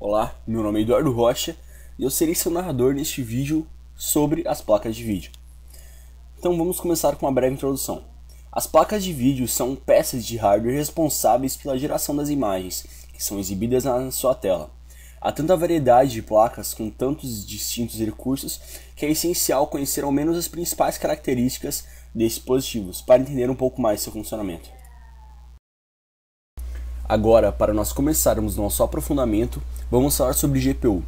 Olá, meu nome é Eduardo Rocha e eu serei seu narrador neste vídeo sobre as placas de vídeo. Então vamos começar com uma breve introdução. As placas de vídeo são peças de hardware responsáveis pela geração das imagens que são exibidas na sua tela. Há tanta variedade de placas com tantos distintos recursos que é essencial conhecer ao menos as principais características desses dispositivos para entender um pouco mais seu funcionamento. Agora, para nós começarmos nosso aprofundamento, vamos falar sobre GPU.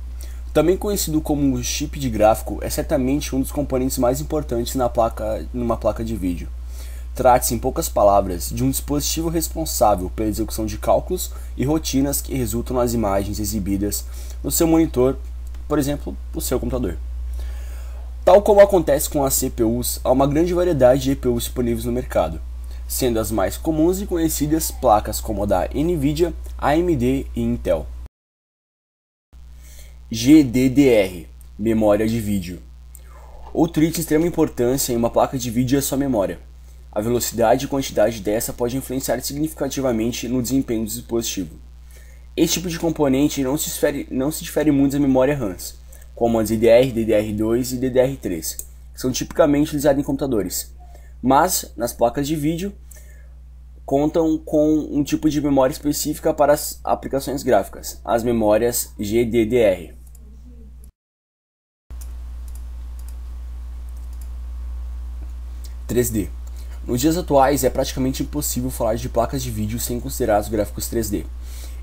Também conhecido como chip de gráfico, é certamente um dos componentes mais importantes numa placa de vídeo. Trata-se, em poucas palavras, de um dispositivo responsável pela execução de cálculos e rotinas que resultam nas imagens exibidas no seu monitor, por exemplo, o seu computador. Tal como acontece com as CPUs, há uma grande variedade de GPUs disponíveis no mercado, sendo as mais comuns e conhecidas placas como a da Nvidia, AMD e Intel. GDDR, memória de vídeo. Outro item de extrema importância em uma placa de vídeo é sua memória. A velocidade e quantidade dessa pode influenciar significativamente no desempenho do dispositivo. Esse tipo de componente não se difere muito da memória RAM, como as DDR, DDR2 e DDR3, que são tipicamente utilizadas em computadores. Mas, nas placas de vídeo, contam com um tipo de memória específica para as aplicações gráficas, as memórias GDDR. Nos dias atuais, é praticamente impossível falar de placas de vídeo sem considerar os gráficos 3D.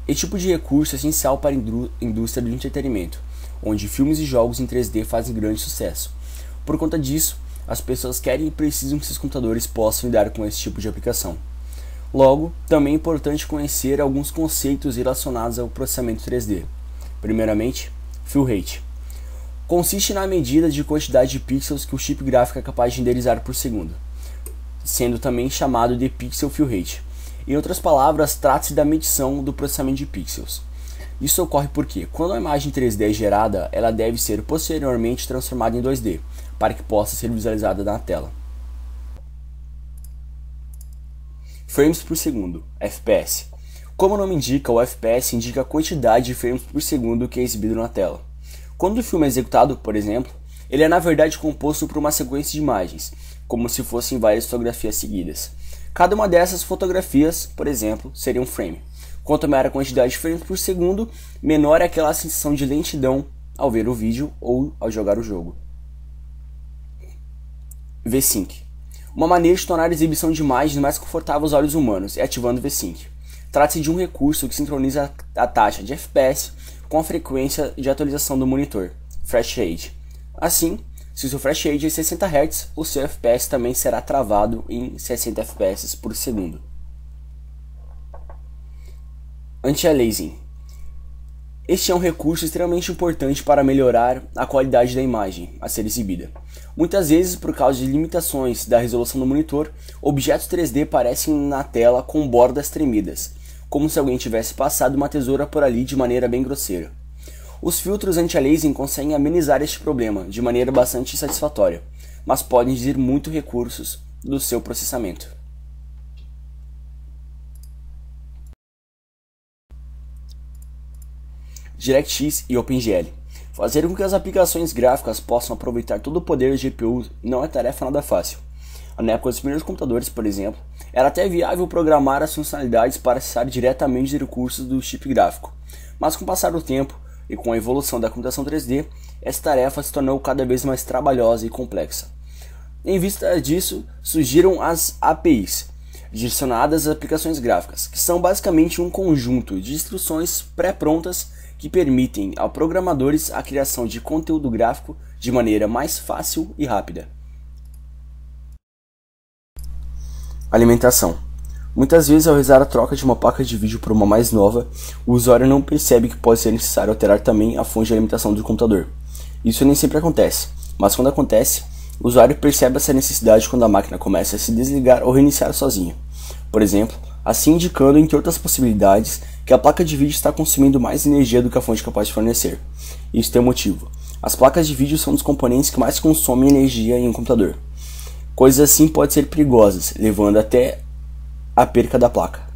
Esse tipo de recurso é essencial para a indústria do entretenimento, onde filmes e jogos em 3D fazem grande sucesso. Por conta disso, as pessoas querem e precisam que seus computadores possam lidar com esse tipo de aplicação. Logo, também é importante conhecer alguns conceitos relacionados ao processamento 3D. Primeiramente, fill rate. Consiste na medida de quantidade de pixels que o chip gráfico é capaz de renderizar por segundo, sendo também chamado de pixel fill rate. Em outras palavras, trata-se da medição do processamento de pixels. Isso ocorre porque, quando a imagem 3D é gerada, ela deve ser posteriormente transformada em 2D, para que possa ser visualizada na tela. Frames por segundo, FPS. Como o nome indica, o FPS indica a quantidade de frames por segundo que é exibido na tela. Quando o filme é executado, por exemplo, ele é na verdade composto por uma sequência de imagens, como se fossem várias fotografias seguidas. Cada uma dessas fotografias, por exemplo, seria um frame. Quanto maior a quantidade de frames por segundo, menor é aquela sensação de lentidão ao ver o vídeo ou ao jogar o jogo. V-Sync. Uma maneira de tornar a exibição de imagens mais confortável aos olhos humanos é ativando o V-Sync. Trata-se de um recurso que sincroniza a taxa de FPS com a frequência de atualização do monitor, refresh rate. Assim, se o seu refresh rate é 60 Hz, o seu FPS também será travado em 60 FPS por segundo. Anti-aliasing. Este é um recurso extremamente importante para melhorar a qualidade da imagem a ser exibida. Muitas vezes, por causa de limitações da resolução do monitor, objetos 3D aparecem na tela com bordas tremidas, como se alguém tivesse passado uma tesoura por ali de maneira bem grosseira. Os filtros anti-aliasing conseguem amenizar este problema de maneira bastante satisfatória, mas podem exigir muito recursos do seu processamento. DirectX e OpenGL. Fazer com que as aplicações gráficas possam aproveitar todo o poder de GPU não é tarefa nada fácil. Na época dos primeiros computadores, por exemplo, era até viável programar as funcionalidades para acessar diretamente os recursos do chip gráfico, mas com o passar do tempo e com a evolução da computação 3D, essa tarefa se tornou cada vez mais trabalhosa e complexa. Em vista disso, surgiram as APIs, direcionadas às aplicações gráficas, que são basicamente um conjunto de instruções pré-prontas que permitem aos programadores a criação de conteúdo gráfico de maneira mais fácil e rápida. Alimentação. Muitas vezes, ao realizar a troca de uma placa de vídeo por uma mais nova, o usuário não percebe que pode ser necessário alterar também a fonte de alimentação do computador. Isso nem sempre acontece, mas quando acontece, o usuário percebe essa necessidade quando a máquina começa a se desligar ou reiniciar sozinha. Por exemplo, assim indicando, entre outras possibilidades, que a placa de vídeo está consumindo mais energia do que a fonte capaz de fornecer. Isso tem um motivo. As placas de vídeo são um dos componentes que mais consomem energia em um computador. Coisas assim podem ser perigosas, levando até a perca da placa.